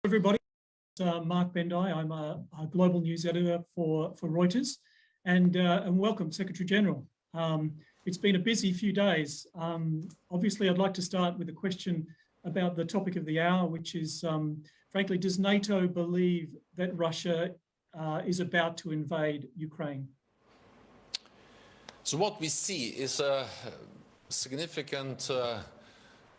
Everybody, Mark Bendai. I'm a global news editor for Reuters, and welcome, Secretary General. It's been a busy few days. Obviously, I'd like to start with a question about the topic of the hour, which is, frankly, does NATO believe that Russia is about to invade Ukraine? So what we see is a significant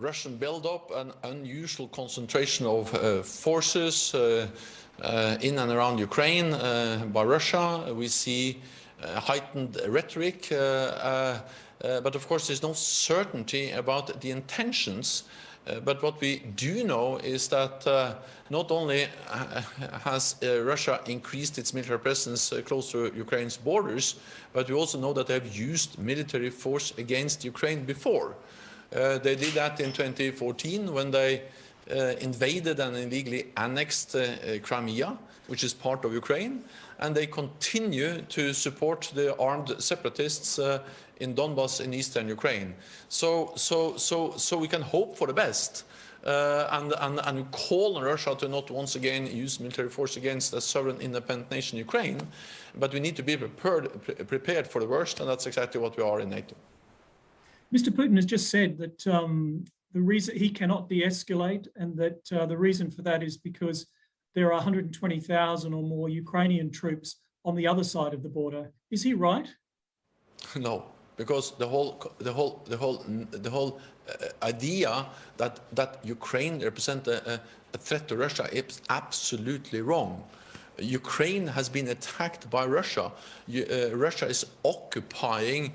Russian buildup, an unusual concentration of forces in and around Ukraine by Russia. We see heightened rhetoric, but of course there's no certainty about the intentions. But what we do know is that not only has Russia increased its military presence close to Ukraine's borders, but we also know that they have used military force against Ukraine before. They did that in 2014 when they invaded and illegally annexed Crimea, which is part of Ukraine, and they continue to support the armed separatists in Donbas in eastern Ukraine. So we can hope for the best and call on Russia to not once again use military force against a sovereign independent nation, Ukraine, but we need to be prepared for the worst, and that's exactly what we are in NATO. Mr. Putin has just said that the reason he cannot de-escalate, and that the reason for that is because there are 120,000 or more Ukrainian troops on the other side of the border. Is he right? No, because the whole idea that Ukraine represents a threat to Russia is absolutely wrong. Ukraine has been attacked by Russia. Russia is occupying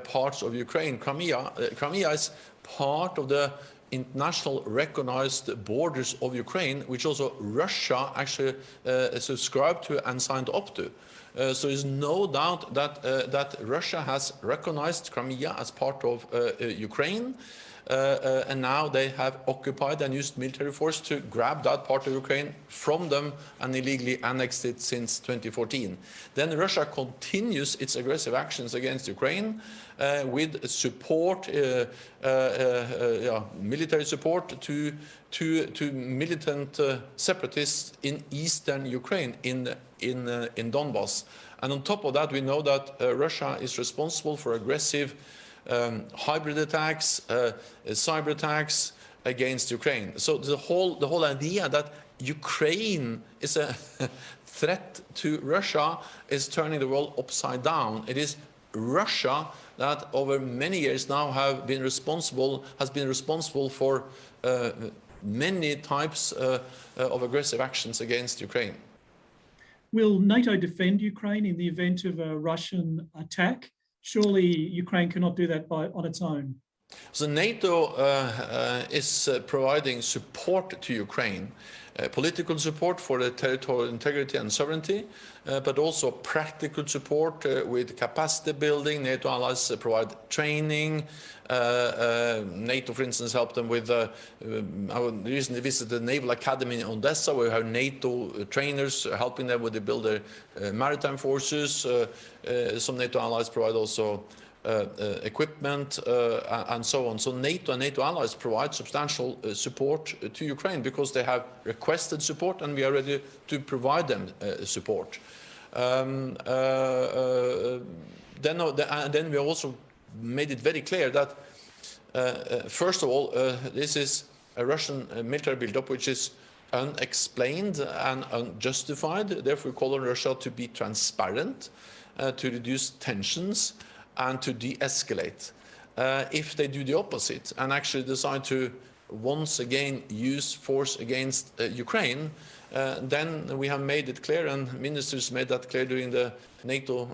parts of Ukraine. Crimea is part of the international recognized borders of Ukraine, which also Russia actually subscribed to and signed up to. So there's no doubt that Russia has recognized Crimea as part of Ukraine. And now they have occupied and used military force to grab that part of Ukraine from them and illegally annexed it since 2014. Then Russia continues its aggressive actions against Ukraine with support, military support to militant separatists in eastern Ukraine, in Donbas. And on top of that, we know that Russia is responsible for aggressive hybrid attacks, cyber attacks against Ukraine. So the whole idea that Ukraine is a threat to Russia is turning the world upside down. It is Russia that over many years now has been responsible for many types of aggressive actions against Ukraine. Will NATO defend Ukraine in the event of a Russian attack? Surely Ukraine cannot do that on its own. So NATO is providing support to Ukraine, political support for the territorial integrity and sovereignty, but also practical support with capacity building. NATO allies provide training. NATO, for instance, helped them with, I recently visited the Naval Academy in Odessa, where we have NATO trainers helping them with the build their maritime forces. Some NATO allies provide also equipment and so on. So NATO and NATO allies provide substantial support to Ukraine because they have requested support, and we are ready to provide them support. Then we also made it very clear that first of all, this is a Russian military buildup which is unexplained and unjustified. Therefore, we call on Russia to be transparent, to reduce tensions, and to de-escalate. If they do the opposite and actually decide to once again use force against Ukraine, then we have made it clear, and ministers made that clear during the NATO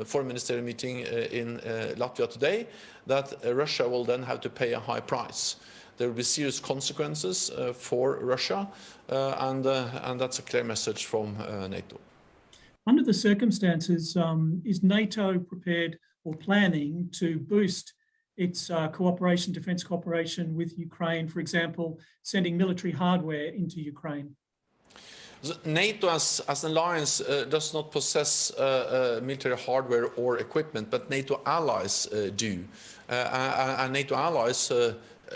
foreign ministerial meeting in Latvia today, that Russia will then have to pay a high price. There will be serious consequences for Russia, and that's a clear message from NATO. Under the circumstances, is NATO prepared or planning to boost its defence cooperation with Ukraine, for example, sending military hardware into Ukraine? NATO as an alliance does not possess military hardware or equipment, but NATO allies do. And NATO allies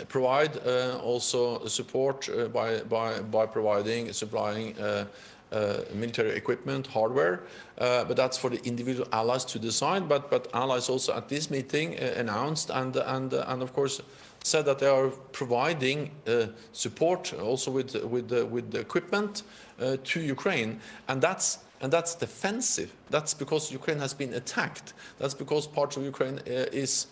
provide also support by supplying military equipment, hardware, but that's for the individual allies to decide. But allies also at this meeting announced and of course said that they are providing support also with the equipment to Ukraine, and that's defensive. That's because Ukraine has been attacked. That's because parts of Ukraine is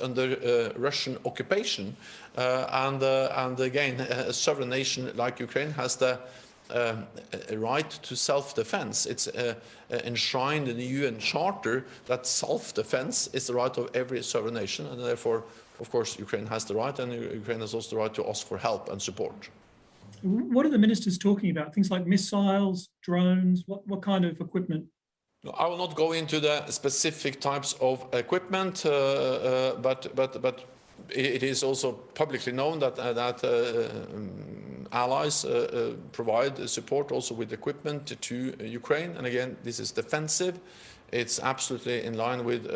under Russian occupation, and again, a sovereign nation like Ukraine has the a right to self-defense. It's enshrined in the UN Charter that self-defense is the right of every sovereign nation, and therefore, of course, Ukraine has the right, and Ukraine has also the right to ask for help and support. What are the ministers talking about? Things like missiles, drones, what kind of equipment? I will not go into the specific types of equipment, but it is also publicly known that allies provide support also with equipment to Ukraine. And again, this is defensive. It's absolutely in line with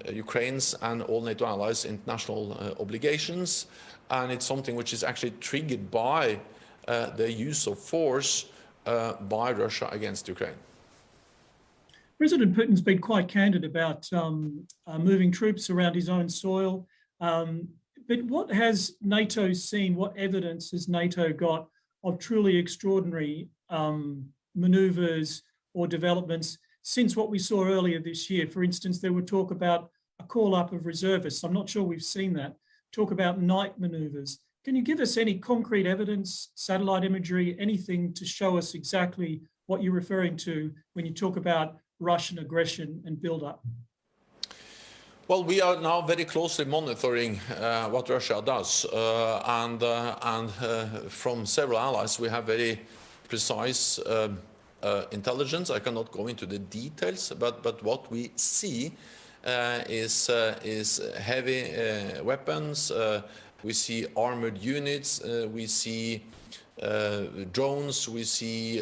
Ukraine's and all NATO allies' international obligations. And it's something which is actually triggered by the use of force by Russia against Ukraine. President Putin's been quite candid about moving troops around his own soil. But what has NATO seen, what evidence has NATO got of truly extraordinary manoeuvres or developments since what we saw earlier this year? For instance, there were talk about a call-up of reservists. I'm not sure we've seen that. Talk about night manoeuvres. Can you give us any concrete evidence, satellite imagery, anything to show us exactly what you're referring to when you talk about Russian aggression and build-up? Well, we are now very closely monitoring what Russia does, and from several allies we have very precise intelligence. I cannot go into the details, but what we see is heavy weapons. We see armored units. We see drones. We see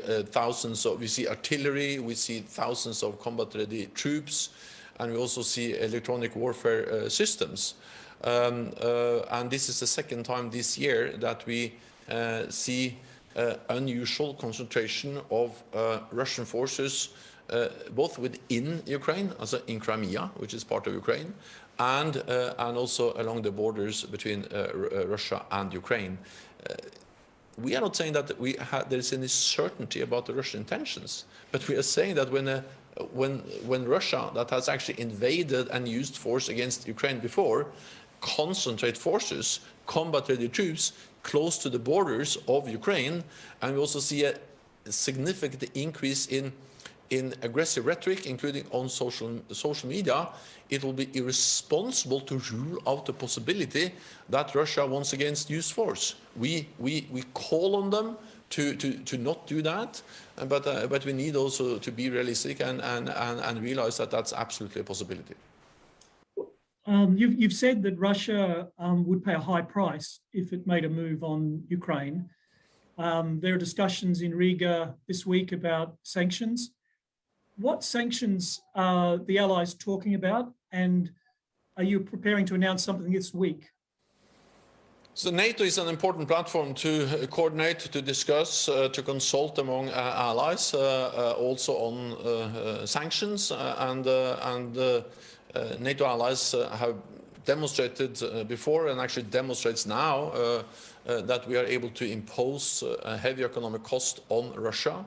we see artillery. We see thousands of combat-ready troops. And we also see electronic warfare systems. And this is the second time this year that we see unusual concentration of Russian forces, both within Ukraine, also in Crimea, which is part of Ukraine, and also along the borders between Russia and Ukraine. We are not saying that there is any certainty about the Russian intentions, but we are saying that when Russia, that has actually invaded and used force against Ukraine before, concentrate forces, combat-ready troops close to the borders of Ukraine, and we also see a significant increase in aggressive rhetoric, including on social media, it will be irresponsible to rule out the possibility that Russia once again use force. We call on them to not do that, but we need also to be realistic and realize that that's absolutely a possibility. You've said that Russia would pay a high price if it made a move on Ukraine. There are discussions in Riga this week about sanctions. What sanctions are the Allies talking about, and are you preparing to announce something this week? So NATO is an important platform to coordinate, to discuss, to consult among allies, also on sanctions, and NATO allies have demonstrated before and actually demonstrates now that we are able to impose a heavy economic cost on Russia.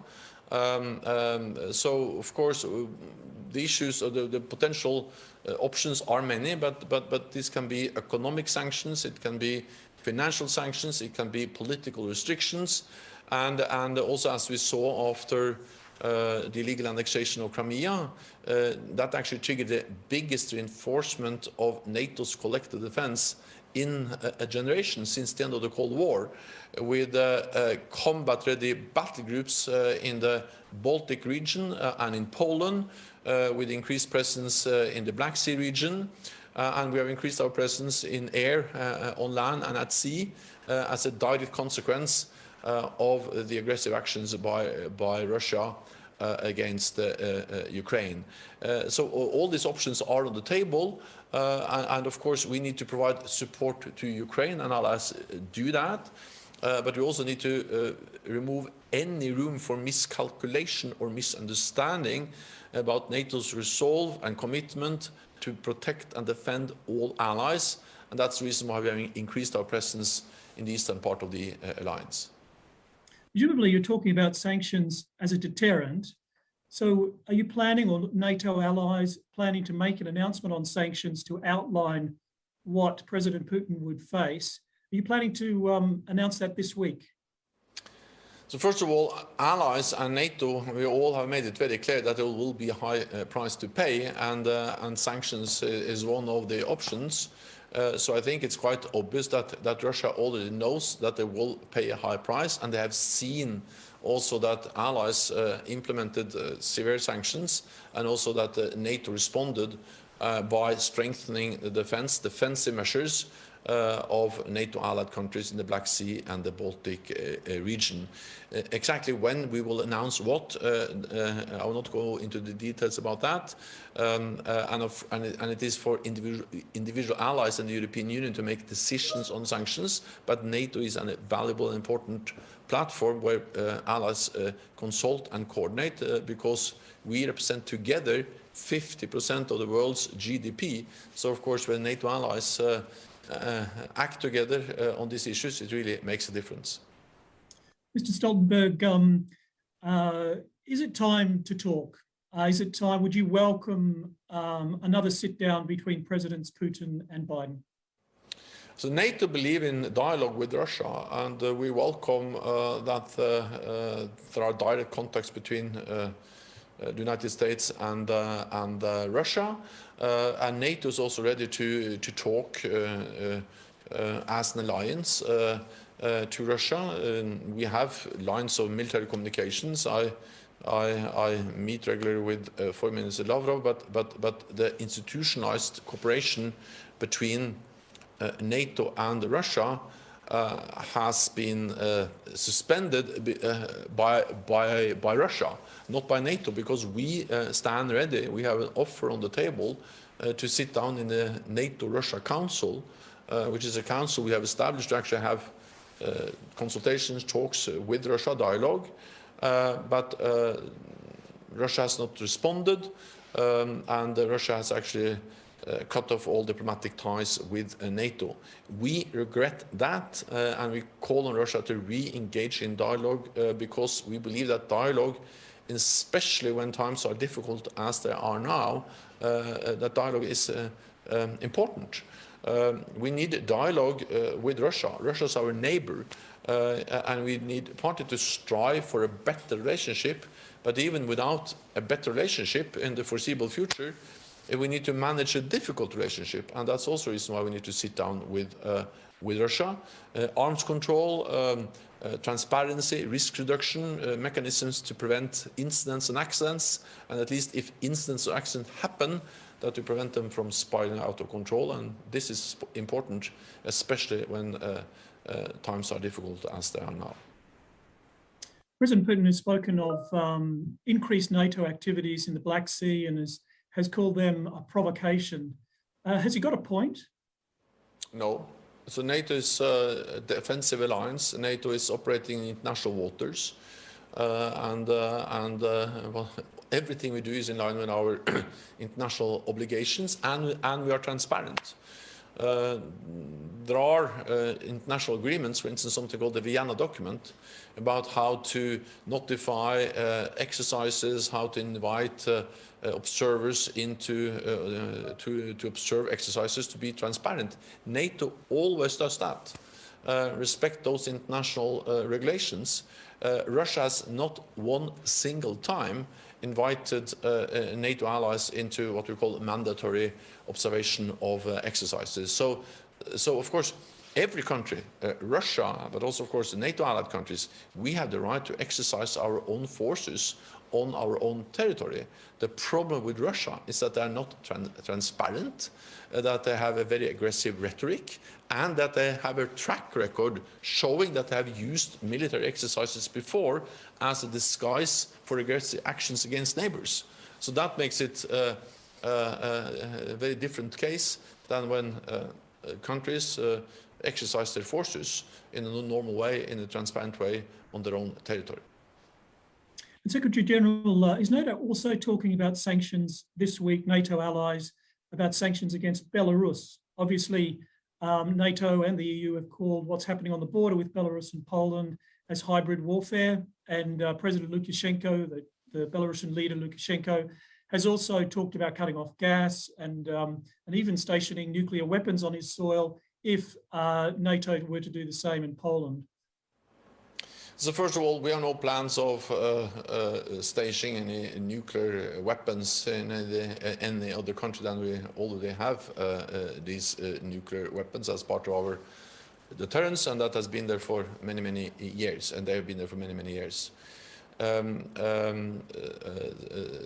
So, of course, the issues or the potential options are many, but this can be economic sanctions, it can be financial sanctions, it can be political restrictions, and also, as we saw after the illegal annexation of Crimea, that actually triggered the biggest reinforcement of NATO's collective defense in a generation since the end of the Cold War, with combat-ready battle groups in the Baltic region and in Poland, with increased presence in the Black Sea region, and we have increased our presence in air, on land and at sea as a direct consequence of the aggressive actions by Russia against Ukraine. So all these options are on the table, and of course we need to provide support to Ukraine, and allies do that. But we also need to remove any room for miscalculation or misunderstanding about NATO's resolve and commitment to protect and defend all allies. And that's the reason why we have increased our presence in the eastern part of the alliance. Presumably you're talking about sanctions as a deterrent. So are you planning, or NATO allies planning, to make an announcement on sanctions to outline what President Putin would face? Are you planning to announce that this week? So first of all, allies and NATO, we all have made it very clear that there will be a high price to pay, and sanctions is one of the options. So I think it's quite obvious that Russia already knows that they will pay a high price, and they have seen also that allies implemented severe sanctions, and also that NATO responded by strengthening the defensive measures of NATO allied countries in the Black Sea and the Baltic region. Exactly when we will announce what, I will not go into the details about that, and it is for individual allies in the European Union to make decisions on sanctions, but NATO is a valuable and important platform where allies consult and coordinate, because we represent together 50% of the world's GDP. So of course when NATO allies act together on these issues, it really makes a difference. Mr. Stoltenberg, is it time to talk? Is it time? Would you welcome another sit down between Presidents Putin and Biden? So NATO believe in dialogue with Russia, and we welcome that there are direct contacts between the United States and Russia, and NATO is also ready to talk as an alliance to Russia. We have lines of military communications. I meet regularly with Foreign Minister Lavrov, but the institutionalized cooperation between NATO and Russia has been suspended by Russia, not by NATO, because we stand ready. We have an offer on the table to sit down in the NATO-Russia Council, which is a council we have established to actually have consultations, talks with Russia, dialogue, but Russia has not responded, and Russia has actually cut off all diplomatic ties with NATO. We regret that, and we call on Russia to re-engage in dialogue, because we believe that dialogue, especially when times are difficult as they are now, that dialogue is important. We need dialogue with Russia. Russia is our neighbor, and we need partly to strive for a better relationship, but even without a better relationship in the foreseeable future, we need to manage a difficult relationship, and that's also a reason why we need to sit down with Russia. Arms control, transparency, risk reduction, mechanisms to prevent incidents and accidents, and at least if incidents or accidents happen, that we prevent them from spiraling out of control. And this is important, especially when times are difficult as they are now. President Putin has spoken of increased NATO activities in the Black Sea and has called them a provocation. Has he got a point? No. So NATO is a defensive alliance. NATO is operating in international waters, well, everything we do is in line with our international obligations, and we are transparent. There are international agreements, for instance, something called the Vienna document, about how to notify exercises, how to invite observers into to observe exercises, to be transparent. NATO always does that. Respect those international regulations. Russia has not one single time invited NATO allies into what we call mandatory observation of exercises. So of course, every country, Russia, but also, of course, the NATO allied countries, we have the right to exercise our own forces on our own territory. The problem with Russia is that they are not transparent, that they have a very aggressive rhetoric, and that they have a track record showing that they have used military exercises before as a disguise for aggressive actions against neighbors. So that makes it a very different case than when countries exercise their forces in a normal way, in a transparent way, on their own territory. And Secretary General, is NATO also talking about sanctions this week, NATO allies, about sanctions against Belarus? Obviously, NATO and the EU have called what's happening on the border with Belarus and Poland as hybrid warfare. And President Lukashenko, the Belarusian leader Lukashenko, has also talked about cutting off gas and even stationing nuclear weapons on his soil if NATO were to do the same in Poland. So first of all, we have no plans of stationing any nuclear weapons in any other country than we already have these nuclear weapons as part of our deterrence, and that has been there for many, many years, and they have been there for many, many years.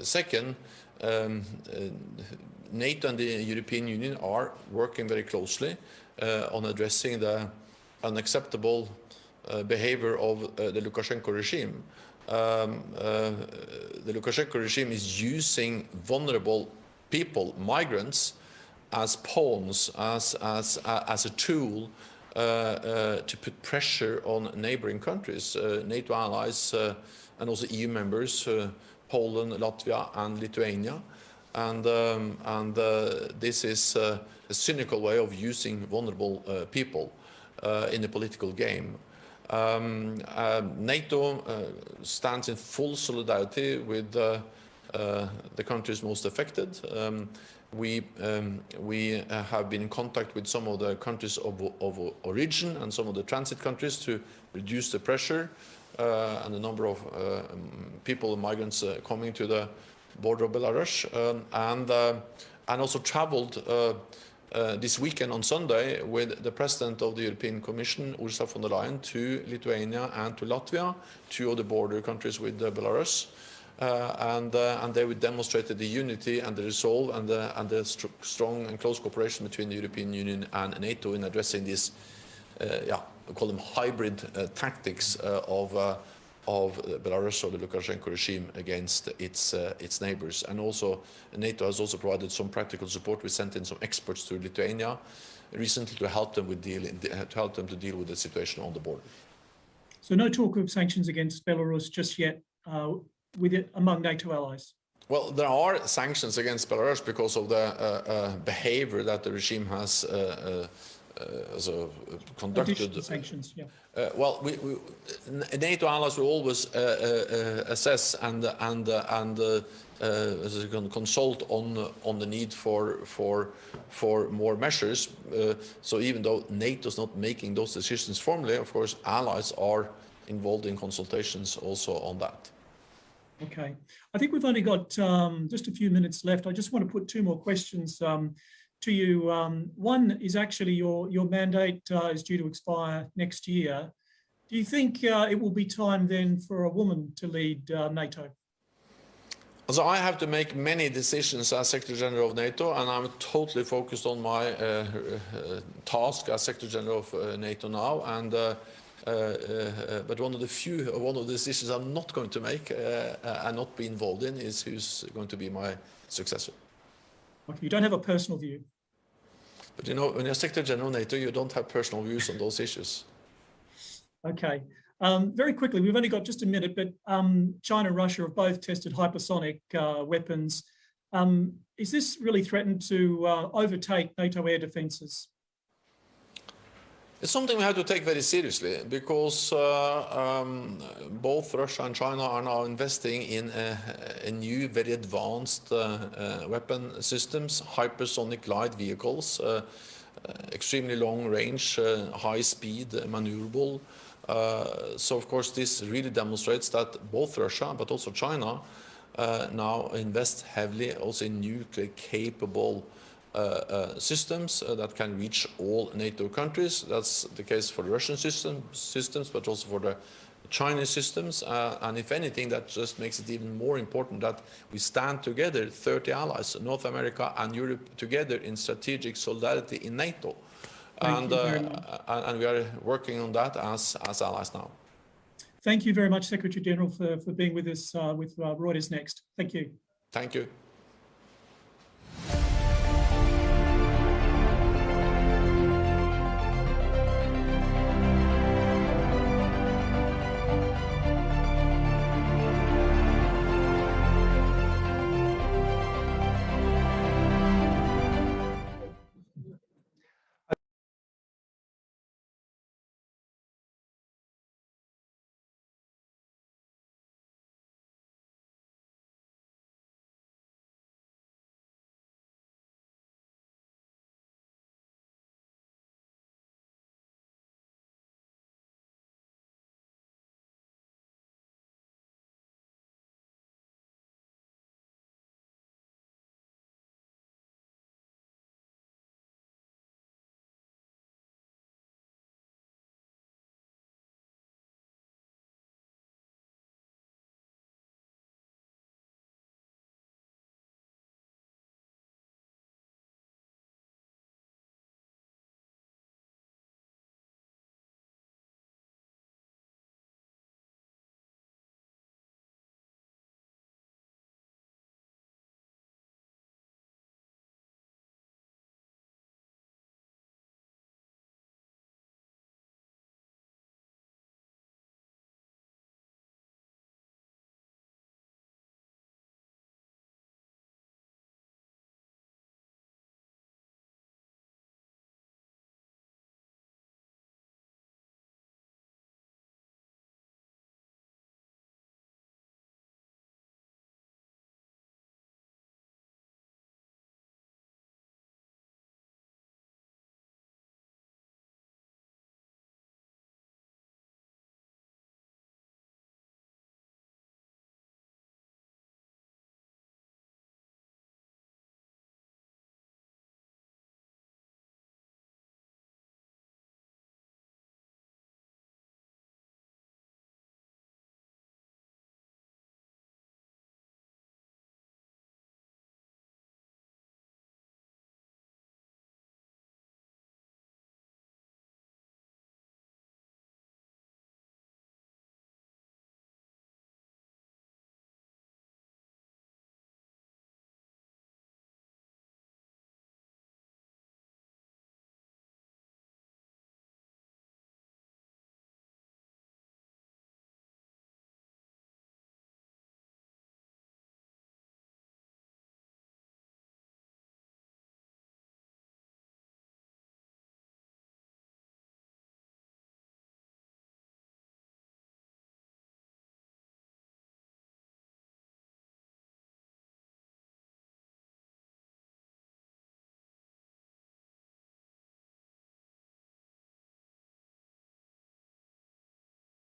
Second, NATO and the European Union are working very closely on addressing the unacceptable behavior of the Lukashenko regime. The Lukashenko regime is using vulnerable people, migrants, as pawns, as a tool to put pressure on neighboring countries, NATO allies, and also EU members, Poland, Latvia, and Lithuania. And this is a cynical way of using vulnerable people in the political game. NATO stands in full solidarity with the countries most affected. We have been in contact with some of the countries of origin and some of the transit countries to reduce the pressure and the number of people, migrants coming to the border of Belarus, and also traveled this weekend on Sunday with the President of the European Commission, Ursula von der Leyen, to Lithuania and to Latvia, two of the border countries with Belarus. And they would demonstrate the unity and the resolve and the strong and close cooperation between the European Union and NATO in addressing these, we call them hybrid tactics of Belarus or the Lukashenko regime against its neighbors. And also, NATO has also provided some practical support. We sent in some experts to Lithuania recently to help them to deal with the situation on the border. So no talk of sanctions against Belarus just yet with it among NATO allies? Well, there are sanctions against Belarus because of the behavior that the regime has conducted. Additional sanctions, yeah. Well, NATO allies will always assess and consult on the need for more measures. So even though NATO is not making those decisions formally, of course, allies are involved in consultations also on that. Okay, I think we've only got just a few minutes left. I just want to put two more questions to you. One is actually your mandate is due to expire next year. Do you think it will be time then for a woman to lead NATO? So I have to make many decisions as Secretary General of NATO, and I'm totally focused on my task as Secretary General of NATO now. And but one of the decisions I'm not going to make and not be involved in is who's going to be my successor. Okay, you don't have a personal view. But you know, when you're Secretary General of NATO, you don't have personal views on those issues. Okay. Very quickly, we've only got just a minute, but China and Russia have both tested hypersonic weapons. Is this really threatened to overtake NATO air defences? It's something we have to take very seriously because both Russia and China are now investing in a new, very advanced weapon systems, hypersonic light vehicles, extremely long range, high speed, maneuverable. So of course this really demonstrates that both Russia but also China now invest heavily also in nuclear capable systems that can reach all NATO countries. That's the case for the Russian systems, but also for the Chinese systems. And if anything, that just makes it even more important that we stand together, 30 allies, North America and Europe together in strategic solidarity in NATO. And we are working on that as allies now. Thank you very much, Secretary General, for being with us with Reuters Next. Thank you. Thank you.